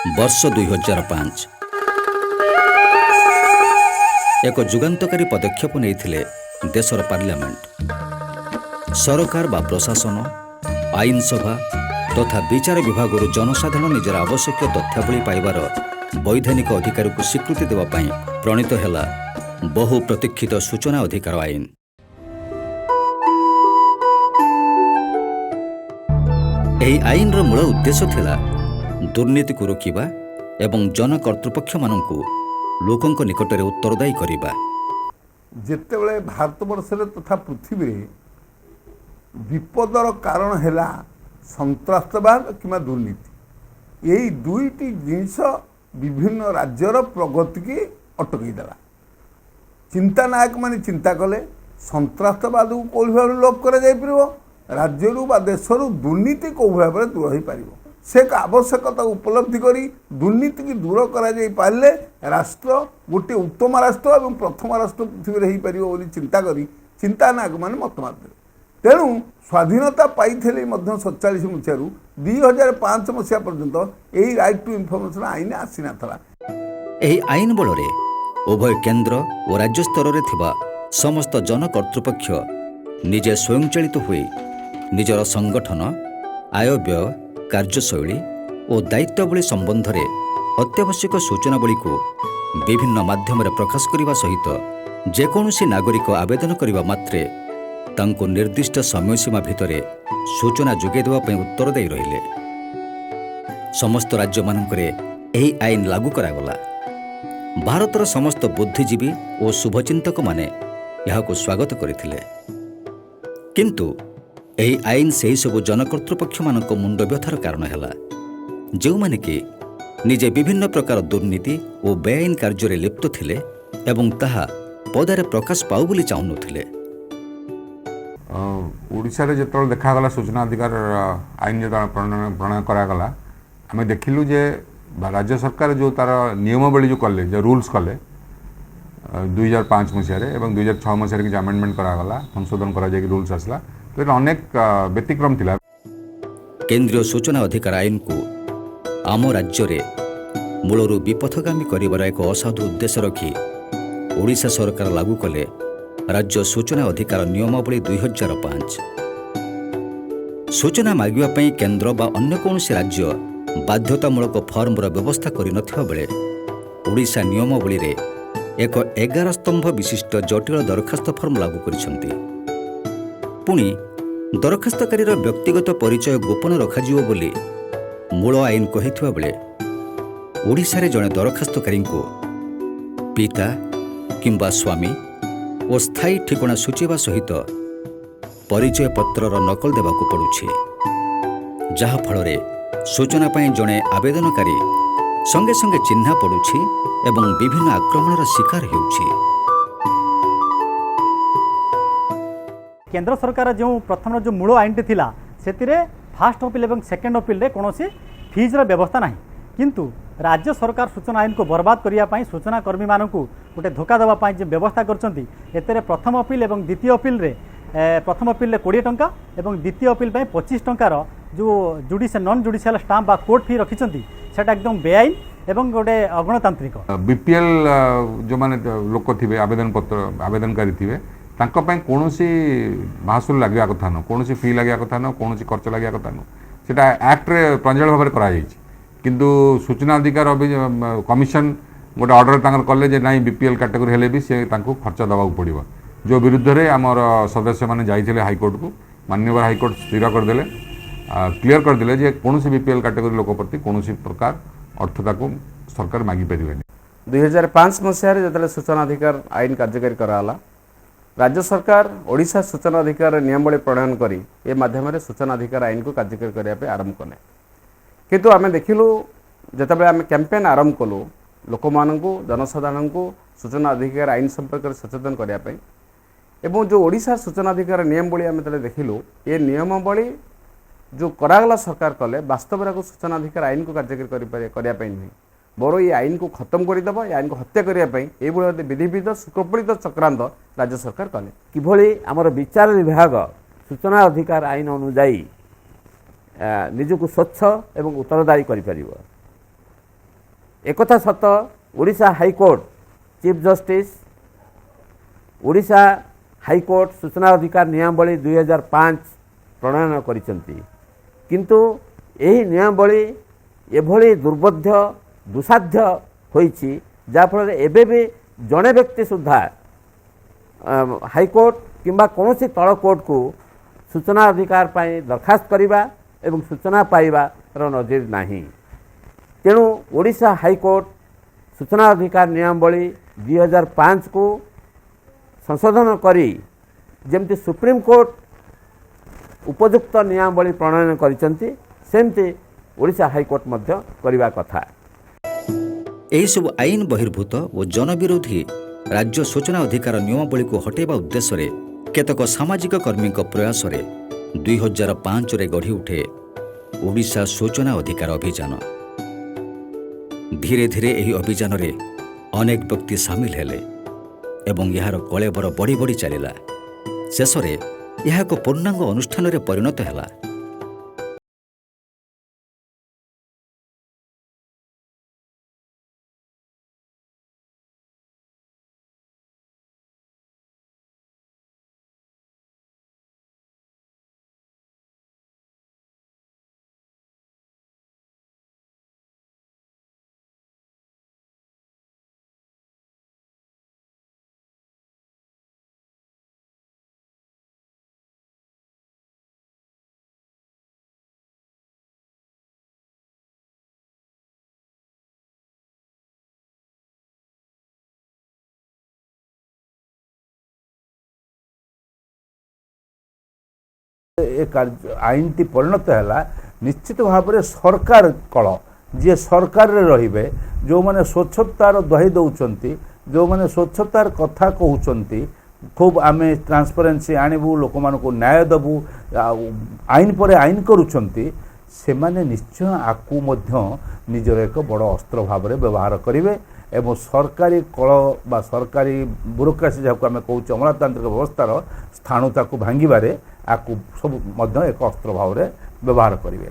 वर्ष 2005 एक जुगान्तकारी पदक्षेप नहीं देशर पार्लियामेंट सरकार बा प्रशासन आईन सभा तथा विचार विभाग जनसाधारण निजर आवश्यक तथ्यावली पाइबार वैधानिक अधिकार को स्वीकृति देवाई प्रणीत है बहु प्रतीक्षित सूचना अधिकार आईन। ଏହି ଆଇନର ମୂଳ ଉଦ୍ଦେଶ୍ୟ ଥିଲା ଦୁର୍ନୀତିକୁ ରୋକିବା ଏବଂ ଜନକର୍ତ୍ତୃପକ୍ଷ ମାନଙ୍କୁ ଲୋକଙ୍କ ନିକଟରେ ଉତ୍ତରଦାୟୀ କରିବା। ଯେତେବେଳେ ଭାରତବର୍ଷରେ ତଥା ପୃଥିବୀରେ ବିପଦର କାରଣ ହେଲା ସନ୍ତ୍ରାସବାଦ କିମ୍ବା ଦୁର୍ନୀତି, ଏହି ଦୁଇଟି ଜିନିଷ ବିଭିନ୍ନ ରାଜ୍ୟର ପ୍ରଗତିକି ଅଟକାଇ ଦେଲା। ଚିନ୍ତାନାୟକ ମାନେ ଚିନ୍ତା କଲେ ସନ୍ତ୍ରାସବାଦକୁ କେଉଁ ଭାବରେ ଲୋପ କରାଯାଇପାରିବ, राज्य बा देशर दुर्नीति कौ भाव में दूर हो पार से आवश्यकता उपलब्धि करी दुर्नीति की दूर कर राष्ट्र गोटे उत्तम राष्ट्र और प्रथम राष्ट्र पृथ्वी हो पार चिंता करी चिंतानायक मैंने मत मारते। तेणु स्वाधीनता पाई 47 मसीह 2005 मसीहा पर्यंत यही राइट टू इनफॉरमेशन आईन आसी ना। यही आईन बल उभय केन्द्र और राज्य स्तर में थिबा समस्त जनकर्तृपक्ष निजे स्वयंचालित हुए निजर संगठन आय व्यय कार्यशैली और दायित्वावली संबंध में अत्यावश्यक सूचनावली को विभिन्न माध्यम प्रकाश करने सहित जेकोसी नागरिक आवेदन करने मात्रे तांको निर्दिष्ट समयसीमा भितर सूचना जोगाई देवाई उत्तरदायी रहिले। समस्त राज्य मानकरे एही आईन लागू करागला। भारतर समस्त बुद्धिजीवी और शुभचिंतक माने यहाको स्वागत करथिले, किंतु यही आईन से ही सबु जनकर्तृपक्ष मानक मुंड व्यथार कारण है जो माने कि निजे विभिन्न प्रकार दुर्नीति और बेआईन कार्य लिप्त थिले एवं ताहा पदारे प्रकाश पाऊ बोली चाहूनुथिले। ओडिशा रे जेतल देखागला सूचना अधिकार आईन जो प्रणयन करागला आम देखिलु जे राज्य सरकार जो तार नियमावली जो कले जो रूल्स कले 2005 मसीह एवं 2006 मसीह कि अमेंडमेंट करागला संशोधन करा जाय रूल्स आसला तो अनेक व्यतिक्रम थिला। केंद्रीय सूचना अधिकार आईन को आम राज्य रे मूलरू विपथगामी करिवार एक असाधु उद्देश्य रखी ओडिशा सरकार लागू कले राज्य सूचना अधिकार नियमावली 2005। सूचना मागिबा पई केंद्र बा अन्य कौनसी राज्य बाध्यतामूलक फर्मर व्यवस्था करि नथिबा बेले ओडिशा नियमावली रे एक 11 स्तंभ विशिष्ट जटिल दरखास्त फर्म लागू करिसंती। पुणी दरखास्तकारीर व्यक्तिगत परिचय गोपन रखाजिवो बोली मूल आईन कहिथिबा बेले ओडिशा रे जणे दरखास्तकारी को पिता किंबा स्वामी और स्थायी ठिकणा सूचीवा सहित परिचय पत्रर नकल देवाकू पड़ुछि, जहा फଳରେ सूचना पाई जणे आवेदनकारी संगे संगे चिन्हा पड़ुछि एवं विभिन्न आक्रमणर शिकार हेउछि। केंद्र सरकार जो प्रथम जो मूल आईन थिला सेतिरे फास्ट अपील और सेकेंड अपील रे कौनसी फीजर व्यवस्था नहीं, किंतु राज्य सरकार सूचना आईन को बर्बाद करने सूचना कर्मी मानक गोटे धोखा देवाई जो व्यवस्था कर प्रथम अपील और द्वितीय अपील रे प्रथम अपील 20 टंका और द्वितीय अपील 25 टंकार जो नॉन जुडिशियल स्टाम्प बा कोर्ट फी रखिंट सेटा एकदम बेआईन एवं गोटे अगणतांत्रिक। बीपीएल जो माने लोक थे आवेदन पत्र आवेदनकारी थे कौन महसूल लगे कथा न कौन फी लगे कथा न कौन खर्च लगे कथा न सेटा एक्ट रे प्रंजल भाव में कराई किंतु सूचना अधिकार कमिशन गोटे ऑर्डर कले जे नाई बीपीएल कैटेगरी हेले भी से खर्च दवाक पड़ो जो विरुद्ध रे आमर सदस्य मैंने जाइए हाईकोर्ट को माननीय हाईकोर्ट स्थिर करदे क्लीयर करदे जे कौन बीपीएल कैटेगरी लोक प्रति कौन प्रकार अर्थता को सरकार मागी पारे। 2005 मसीह जो सूचना अधिकार आईन कार्यकारी कराला राज्य सरकार ओडिशा सूचना अधिकार नियमावली प्रणयन करी ए माध्यम सूचना अधिकार आईन को कार्यकारी करने आरंभ कले, किंतु आम देखिलु जिते आम कैंपेन आरंभ कलु लोक मानू जनसाधारण को सूचना अधिकार आईन संपर्क सचेतन करने एवं जो ओडिशा सूचना अधिकार नियमावली आम देखिलु ये नियमावली जो करागला सरकार कले वास्तव में सूचना अधिकार आईन को कार्यकारी करने नुहे बर ये आईन को खत्म करदेव ये आईन को हत्या करने ये विधिविध सुकल्पित चक्रांत राज्य सरकार कले। किभली आमर विचार विभाग सूचना अधिकार आईन अनुजाई निजक स्वच्छ एवं उत्तरदायी कर एकथा सत Odisha high court chief justice Odisha high court सूचना अधिकार नियमावली 2005 प्रणयन करिसंती किंतु एही नियमावली एभली दुर्बोध्य दुसाध्य होईछि जाफल एबे भी जड़े व्यक्ति सुधा हाईकोर्ट किंबा कौन तल कोर्ट को सूचना अधिकार पाई दरखास्त करवा एवं सूचना पाइबार नजिर नहीं। तेणु ओडिशा हाईकोर्ट सूचना अधिकार नियमावली 2005 को संशोधन करी जेमती सुप्रीम कोर्ट उपयुक्त नियमावली प्रणयन करिसंती सेमती ओडिशा हाईकोर्ट मध्य करबा कथा। ଏହି ସବୁ ଆଇନ ବହିର୍ଭୂତ ଓ ଜନବିରୋଧୀ ରାଜ୍ୟ ସୂଚନା ଅଧିକାର ନିୟମାବଳୀକୁ ହଟାଇବା ଉଦ୍ଦେଶ୍ୟରେ କେତେକ ସାମାଜିକ କର୍ମୀଙ୍କ ପ୍ରୟାସରେ 2005ରେ ଗଢ଼ି ଉଠେ ଓଡ଼ିଶା ସୂଚନା ଅଧିକାର ଅଭିଯାନ। ଧୀରେ ଧୀରେ ଏହି ଅଭିଯାନରେ ଅନେକ ବ୍ୟକ୍ତି ସାମିଲ ହେଲେ ଏବଂ ଏହାର କଳେବର ବଢ଼ି ବଢ଼ି ଚାଲିଲା। ଶେଷରେ ଏହା ଏକ ପୂର୍ଣ୍ଣାଙ୍ଗ ଅନୁଷ୍ଠାନରେ ପରିଣତ ହେଲା। आईन टी परिणत है निश्चित भाव में सरकार कल जी सरकार रे रहिबे जो माने स्वच्छतार दही दौरान जो माने स्वच्छतार कथा कहते खूब आमे ट्रांसपेरेंसी आणबू लोक मान को न्याय दबू आईन पर आईन करुँच से माने निश्चय आकू मध्य निजर एक बड़ अस्त्र भाव में व्यवहार करेंगे एवं सरकारी कल बा सरकारी ब्यूरोक्रेसी जहाँ आम कहूँ अमलातांत्रिक व्यवस्थार स्थाणुता को भांगिबारे आकू सब मध्य एक अस्त्र भाव में व्यवहार करेंगे।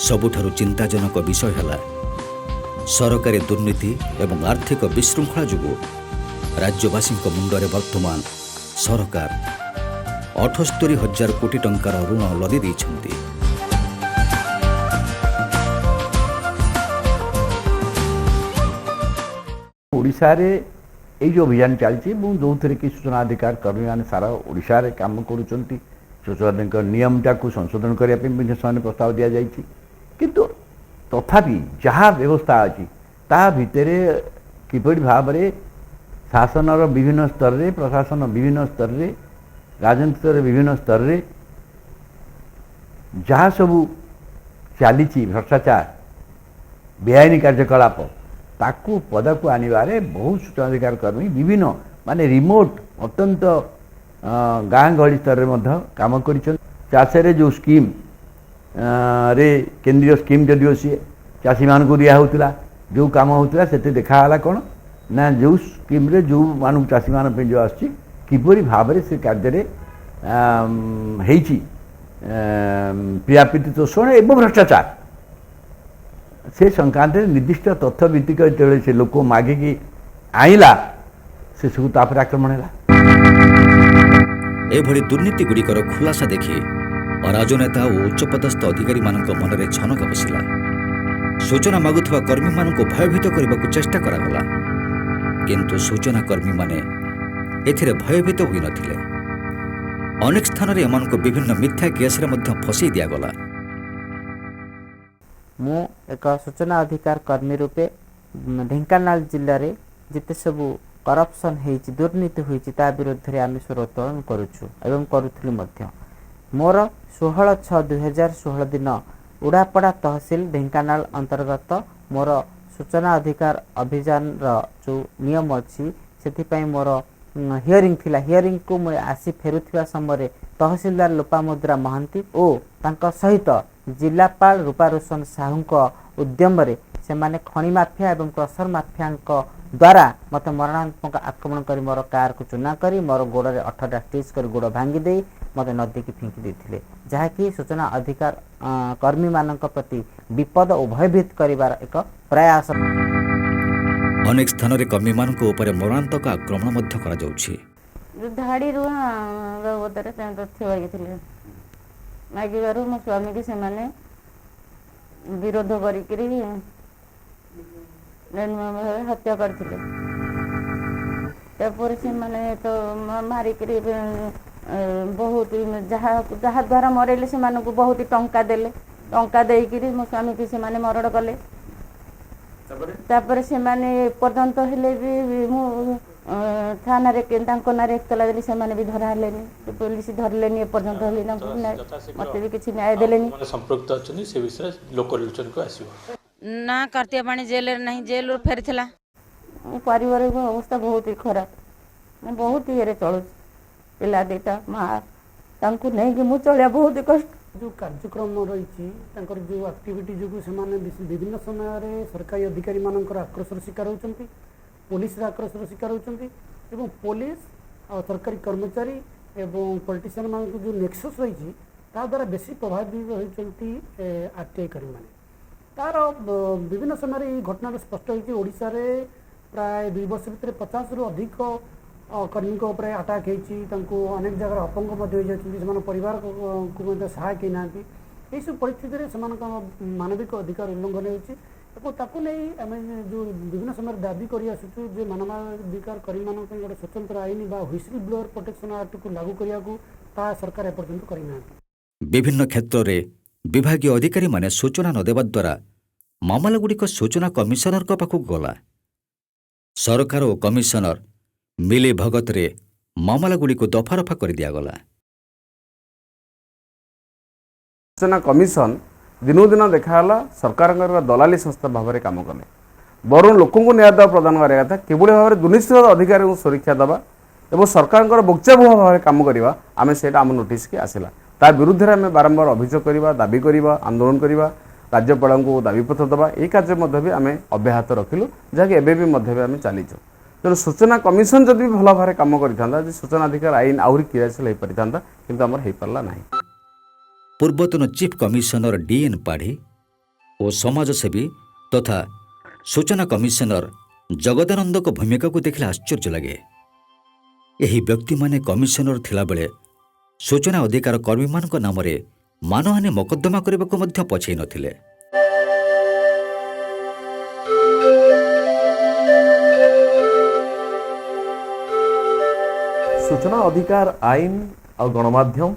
ସବୁଠାରୁ ଚିନ୍ତାଜନକ ବିଷୟ ହେଲା ସରକାରୀ ଦୁର୍ନୀତି ଏବଂ ଆର୍ଥିକ ବିଶୃଙ୍ଖଳା ଯୋଗୁଁ ରାଜ୍ୟବାସୀଙ୍କ ମୁଣ୍ଡରେ ବର୍ତ୍ତମାନ ସରକାର 78,000 କୋଟି ଟଙ୍କାର ଋଣ ଲଦି ଦେଇଛନ୍ତି। ଓଡ଼ିଶାରେ ଏଇ ଯେଉଁ ଅଭିଯାନ ଚାଲିଛି ଏବଂ ଯେଉଁଥିରେ କି ସୂଚନା ଅଧିକାର କର୍ମୀମାନେ ସାରା ଓଡ଼ିଶାରେ କାମ କରୁଛନ୍ତି, ସୂଚନାଙ୍କ ନିୟମଟାକୁ ସଂଶୋଧନ କରିବା ପାଇଁ ମଧ୍ୟ ସେମାନେ ପ୍ରସ୍ତାବ ଦିଆଯାଇଛି। କିନ୍ତୁ ତଥାପି ଯାହା ବ୍ୟବସ୍ଥା ଅଛି ତାହା ଭିତରେ କିପରି ଭାବରେ ଶାସନର ବିଭିନ୍ନ ସ୍ତରରେ, ପ୍ରଶାସନ ବିଭିନ୍ନ ସ୍ତରରେ, ରାଜନୀତିର ବିଭିନ୍ନ ସ୍ତରରେ ଯାହା ସବୁ ଚାଲିଛି ଭ୍ରଷ୍ଟାଚାର, ବେଆଇନ କାର୍ଯ୍ୟକଳାପ, ତାକୁ ପଦାକୁ ଆଣିବାରେ ବହୁ ସୂଚନାଧିକାର କର୍ମୀ ବିଭିନ୍ନ ମାନେ ରିମୋଟ୍ ଅତ୍ୟନ୍ତ ଗାଁ ଗହଳି ସ୍ତରରେ ମଧ୍ୟ କାମ କରିଛନ୍ତି। ଚାଷରେ ଯେଉଁ ସ୍କିମ୍ ରେ କେନ୍ଦ୍ରୀୟ ସ୍କିମ୍ ଯଦିଓ ସିଏ ଚାଷୀମାନଙ୍କୁ ଦିଆହେଉଥିଲା, ଯେଉଁ କାମ ହେଉଥିଲା ସେଥିରେ ଦେଖାଗଲା କ'ଣ ନା ଯେଉଁ ସ୍କିମ୍ରେ ଯେଉଁମାନଙ୍କୁ ଚାଷୀମାନଙ୍କ ପାଇଁ ଯେଉଁ ଆସୁଛି କିପରି ଭାବରେ ସେ କାର୍ଯ୍ୟରେ ହେଇଛି ପ୍ରିୟାପ୍ରୀତି ତୋଷଣ ଏବଂ ଭ୍ରଷ୍ଟାଚାର, ସେ ସଂକ୍ରାନ୍ତରେ ନିର୍ଦ୍ଦିଷ୍ଟ ତଥ୍ୟ ଭିତ୍ତିକ ଯେତେବେଳେ ସେ ଲୋକ ମାଗିକି ଆଣିଲା ସେସବୁ ତାପରେ ଆକ୍ରମଣ ହେଲା। ଏଭଳି ଦୁର୍ନୀତିଗୁଡ଼ିକର ଖୁଲାସା ଦେଖି ରାଜନେତା ଓ ଉଚ୍ଚପଦସ୍ଥ ଅଧିକାରୀମାନଙ୍କ ମନରେ ଛନକା ବସିଲା। ସୂଚନା ମାଗୁଥିବା କର୍ମୀମାନଙ୍କୁ ଭୟଭୀତ କରିବାକୁ ଚେଷ୍ଟା କରାଗଲା, କିନ୍ତୁ ସୂଚନା କର୍ମୀମାନେ ଏଥିରେ ଭୟଭୀତ ହୋଇନଥିଲେ। ଅନେକ ସ୍ଥାନରେ ଏମାନଙ୍କୁ ବିଭିନ୍ନ ମିଥ୍ୟା କେସ୍ରେ ମଧ୍ୟ ଫସାଇ ଦିଆଗଲା। ମୁଁ ଏକ ସୂଚନା ଅଧିକାର କର୍ମୀ ରୂପେ ଢେଙ୍କାନାଳ ଜିଲ୍ଲାରେ ଯେତେ ସବୁ କରପ୍ସନ୍ ହେଇଛି, ଦୁର୍ନୀତି ହୋଇଛି ତା ବିରୁଦ୍ଧରେ ଆମେ ସ୍ୱର ଉତ୍ତୋଳନ କରୁଛୁ ଏବଂ କରୁଥିଲୁ ମଧ୍ୟ। ମୋର 16/6/2016 ଦିନ ଉଡ଼ାପଡ଼ା ତହସିଲ ଢେଙ୍କାନାଳ ଅନ୍ତର୍ଗତ ମୋର ସୂଚନା ଅଧିକାର ଅଭିଯାନର ଯେଉଁ ନିୟମ ଅଛି ସେଥିପାଇଁ ମୋର ହିୟରିଂ ଥିଲା। ହିୟରିଂକୁ ମୁଁ ଆସି ଫେରୁଥିବା ସମୟରେ ତହସିଲଦାର ଲୋପାମୁଦ୍ରା ମହାନ୍ତି ଓ ତାଙ୍କ ସହିତ ଜିଲ୍ଲାପାଳ ରୂପାରୋଶନ ସାହୁଙ୍କ ଉଦ୍ୟମରେ ସେମାନେ ଖଣି ମାଫିଆ ଏବଂ କ୍ରସର ମାଫିଆଙ୍କ ଦ୍ୱାରା ମୋତେ ମରଣାତ୍ମକ ଆକ୍ରମଣ କରି ମୋର କାରକୁ ଚୂନା କରି ମୋର ଗୋଡ଼ରେ 18ଟା ଷ୍ଟିଚ୍ କରି ଗୋଡ଼ ଭାଙ୍ଗି ଦେଇ ମୋତେ ନଦୀକି ଫିଙ୍କି ଦେଇଥିଲେ, ଯାହାକି ସୂଚନା ଅଧିକାର କର୍ମୀମାନଙ୍କ ପ୍ରତି ବିପଦ ଓ ଭୟଭୀତ କରିବାର ଏକ ପ୍ରୟାସ। ଅନେକ ସ୍ଥାନରେ କର୍ମୀମାନଙ୍କ ଉପରେ ମରଣାନ୍ତକ ଆକ୍ରମଣ ମଧ୍ୟ କରାଯାଉଛି। ଧାଡ଼ିରୁ ବାବଦରେ ତଥ୍ୟ ମାଗିଥିଲେ, ମାଗିବାରୁ ମୋ ସ୍ୱାମୀକି ସେମାନେ ବିରୋଧ କରିକିରି ହତ୍ୟା କରିଥିଲେ। ତାପରେ ସେମାନେ ତ ମାରିକିରି ବହୁତ ଯାହା ଦ୍ୱାରା ମରେଇଲେ ସେମାନଙ୍କୁ ବହୁତ ଟଙ୍କା ଦେଲେ, ଟଙ୍କା ଦେଇକିରି ମୋ ସ୍ୱାମୀକି ସେମାନେ ମରଡ଼ କଲେ। ତାପରେ ସେମାନେ ଏପର୍ଯ୍ୟନ୍ତ ହେଲେ ବି ମୁଁ ଥାନାରେ ତାଙ୍କ ନାଁରେ ଏତଲା ଦେଲି, ସେମାନେ ବି ଧରା ହେଲେନି, ପୋଲିସ ଧରିଲେନି, ଏପର୍ଯ୍ୟନ୍ତ ହେଲେ ତାଙ୍କୁ ମୋତେ ବି କିଛି ନ୍ୟାୟ ଦେଲେନି। ସମ୍ପୃକ୍ତ ଅଛନ୍ତି ସେ ବିଷୟରେ ଲୋକ ରିଲେସନକୁ ଆସିବ ନା କାର୍ତ୍ତିଆ ପାଣି ଜେଲରେ ନାହିଁ, ଜେଲରୁ ଫେରିଥିଲା। ପାରିବାରିକ ଅବସ୍ଥା ବହୁତ ହି ଖରାପ, ମୁଁ ବହୁତ ଇଏରେ ଚଳୁଛି। ପିଲା ଦୁଇଟା ମା, ତାଙ୍କୁ ନେଇକି ମୁଁ ଚଳିବା ବହୁତ କଷ୍ଟ। ଯେଉଁ କାର୍ଯ୍ୟକ୍ରମ ରହିଛି ତାଙ୍କର ଯେଉଁ ଆକ୍ଟିଭିଟି ଯୋଗୁଁ ସେମାନେ ବିଭିନ୍ନ ସମୟରେ ସରକାରୀ ଅଧିକାରୀମାନଙ୍କର ଆକ୍ରୋଶର ଶିକାର ହେଉଛନ୍ତି, ପୋଲିସର ଆକ୍ରୋଶର ଶିକାର ହେଉଛନ୍ତି ଏବଂ ପୋଲିସ ଆଉ ସରକାରୀ କର୍ମଚାରୀ ଏବଂ ପଲିଟିସିଆନମାନଙ୍କ ଯେଉଁ ନେକ୍ସସ୍ ରହିଛି ତାଦ୍ୱାରା ବେଶୀ ପ୍ରଭାବିତ ହେଉଛନ୍ତି ଆର୍ଟିଆଇ କର୍ମୀମାନେ। ତାର ବିଭିନ୍ନ ସମୟରେ ଏହି ଘଟଣାରେ ସ୍ପଷ୍ଟ ହୋଇଛି। ଓଡ଼ିଶାରେ ପ୍ରାୟ 2 ବର୍ଷ ଭିତରେ 50ରୁ ଅଧିକ କର୍ମୀଙ୍କ ଉପରେ ଆଟାକ୍ ହେଇଛି, ତାଙ୍କୁ ଅନେକ ଜାଗାରେ ଅପଙ୍ଗ ମଧ୍ୟ ହୋଇଯାଉଛନ୍ତି, ସେମାନଙ୍କ ପରିବାରକୁ ମଧ୍ୟ ସହାୟକ ହେଇନାହାନ୍ତି। ଏହିସବୁ ପରିସ୍ଥିତିରେ ସେମାନଙ୍କ ମାନବିକ ଅଧିକାର ଉଲ୍ଲଂଘନ ହେଉଛି ଏବଂ ତାକୁ ନେଇ ଆମେ ଯେଉଁ ବିଭିନ୍ନ ସମୟରେ ଦାବି କରି ଆସୁଛୁ ଯେ ମାନବାଧିକାର କର୍ମୀମାନଙ୍କ ପାଇଁ ଗୋଟେ ସ୍ୱତନ୍ତ୍ର ଆଇନ ବା ହୁଇସିଲ୍ ବ୍ଲୋଅର୍ ପ୍ରୋଟେକ୍ସନ୍ ଆକ୍ଟକୁ ଲାଗୁ କରିବାକୁ ତାହା ସରକାର ଏପର୍ଯ୍ୟନ୍ତ କରିନାହାନ୍ତି। ବିଭିନ୍ନ କ୍ଷେତ୍ରରେ ବିଭାଗୀୟ ଅଧିକାରୀମାନେ ସୂଚନା ନ ଦେବା ଦ୍ୱାରା ମାମଲାଗୁଡ଼ିକ ସୂଚନା କମିଶନରଙ୍କ ପାଖକୁ ଗଲା। ସରକାର ଓ କମିଶନର ମିଲି ଭଗତରେ ମାମଲାଗୁଡ଼ିକୁ ଦଫାରଫା କରିଦିଆଗଲା। ସୂଚନା କମିଶନ ଦିନକୁ ଦିନ ଦେଖାଗଲା ସରକାରଙ୍କର ଦଲାଲି ସଂସ୍ଥା ଭାବରେ କାମ କଲେ। ବରଂ ଲୋକଙ୍କୁ ନ୍ୟାୟ ଦେବା ପ୍ରଦାନ କରିବା କଥା, କିଭଳି ଭାବରେ ଦୁର୍ନୀତି ଅଧିକାରୀଙ୍କୁ ସୁରକ୍ଷା ଦେବା ଏବଂ ସରକାରଙ୍କର ବୋକ୍ଚାଭୁଆ ଭାବରେ କାମ କରିବା, ଆମେ ସେଇଟା ଆମ ନୋଟିସ୍କି ଆସିଲା। ତା ବିରୁଦ୍ଧରେ ଆମେ ବାରମ୍ବାର ଅଭିଯୋଗ କରିବା, ଦାବି କରିବା, ଆନ୍ଦୋଳନ କରିବା, ରାଜ୍ୟପାଳଙ୍କୁ ଦାବିପତ୍ର ଦେବା, ଏହି କାର୍ଯ୍ୟ ମଧ୍ୟ ବି ଆମେ ଅବ୍ୟାହତ ରଖିଲୁ, ଯାହାକି ଏବେ ବି ମଧ୍ୟ ବି ଆମେ ଚାଲିଛୁ। ତେଣୁ ସୂଚନା କମିଶନ ଯଦି ଭଲ ଭାବରେ କାମ କରିଥାନ୍ତା, ଯେ ସୂଚନା ଅଧିକାର ଆଇନ ଆହୁରି କ୍ରିୟାଶୀଳ ହୋଇପାରିଥାନ୍ତା, କିନ୍ତୁ ଆମର ହୋଇପାରିଲା ନାହିଁ। ପୂର୍ବତନ ଚିଫ୍ କମିଶନର ଡିଏନ୍ ପାଢ଼ୀ ଓ ସମାଜସେବୀ ତଥା ସୂଚନା କମିଶନର ଜଗଦାନନ୍ଦଙ୍କ ଭୂମିକାକୁ ଦେଖିଲେ ଆଶ୍ଚର୍ଯ୍ୟ ଲାଗେ। ଏହି ବ୍ୟକ୍ତିମାନେ କମିଶନର ଥିଲାବେଳେ ସୂଚନା ଅଧିକାର କର୍ମୀମାନଙ୍କ ନାମରେ ମାନହାନି ମକଦ୍ଦମା କରିବାକୁ ମଧ୍ୟ ପଛେଇ ନଥିଲେ। सूचना अधिकार आईन और गणमाध्यम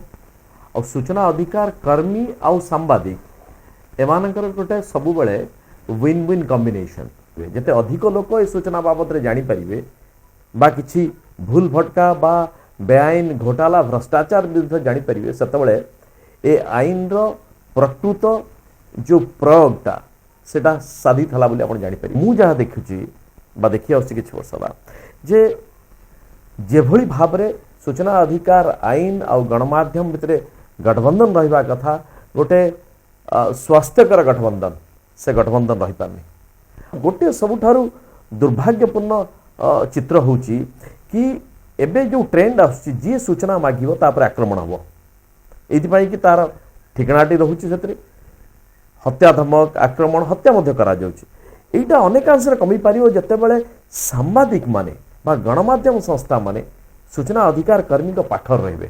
और सूचना अधिकार कर्मी और सांबादिक एमानकर गोटे सब बेले विन विन कॉम्बिनेशन जिते अधिक लोक ए सूचना बाबद जानी पारिबे बा किछि भूल भटका बा बेआईन घोटाला भ्रष्टाचार विरुद्ध जानी पारिबे सेतबेले ए आईन रो प्रकृत जो प्रयोगटा सेटा साधी थला बोली आपण जानी पारि। मु जहा देखुची बा देखि आउछि किछि वर्ष बा जे जेभली भावरे सूचना अधिकार आईन और गणमाध्यम भितर गठबंधन रहिबा कथा गोटे स्वास्थ्यकर गठबंधन से गठबंधन रही पारनी। गोटे सबुठारु दुर्भाग्यपूर्ण चित्र होची कि एबे जो ट्रेंड आसुची जी सूचना मागिबो तापर आक्रमण हबो एथि पई कि तार ठिकानाटी रहुची सेतरे हत्या धमक आक्रमण हत्या मध्य करा जाउची। एटा अनेकांश कमी पारिबो जते बेले सांबादिक माने बा गणमाध्यम संस्था माने सूचना अधिकार कर्मी को पाखर रहिबे।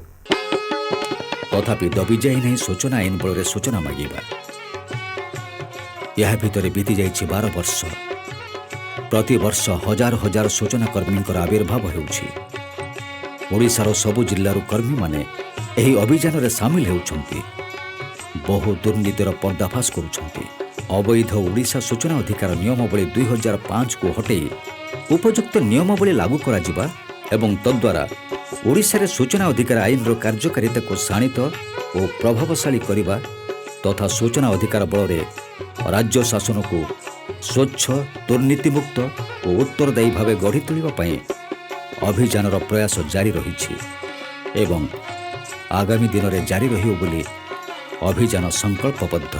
तथापि दबी जाए नहीं सूचना आईन बल सूचना मागिबा। यह भितर बीती जाइछि 12 वर्ष। प्रति वर्ष हजार हजार सूचना कर्मी आविर्भाव होउछि। ओडिशार सबु जिल्लारू कर्मी माने एही अभियान रे शामिल हेउछन्ति। बहु दुर्नीतिर पर्दाफाश करुछन्ति। अवैध ओडिशा सूचना अधिकार नियमावली 2005 को हटेई उपयुक्त नियमावली लागू करा जिबा एवं तद्वारा ओडिशा रे सूचना अधिकार आईन रो कार्यकारिता को शाणित और प्रभावशाली करिबा तथा सूचना अधिकार बल रे राज्य शासन को स्वच्छ दुर्नीतिमुक्त और उत्तरदायी भाव गढ़ी तोलिबा पई अभियान प्रयास जारी रही एवं आगामी दिन में जारी रहियो बोली अभियान संकल्पबद्ध।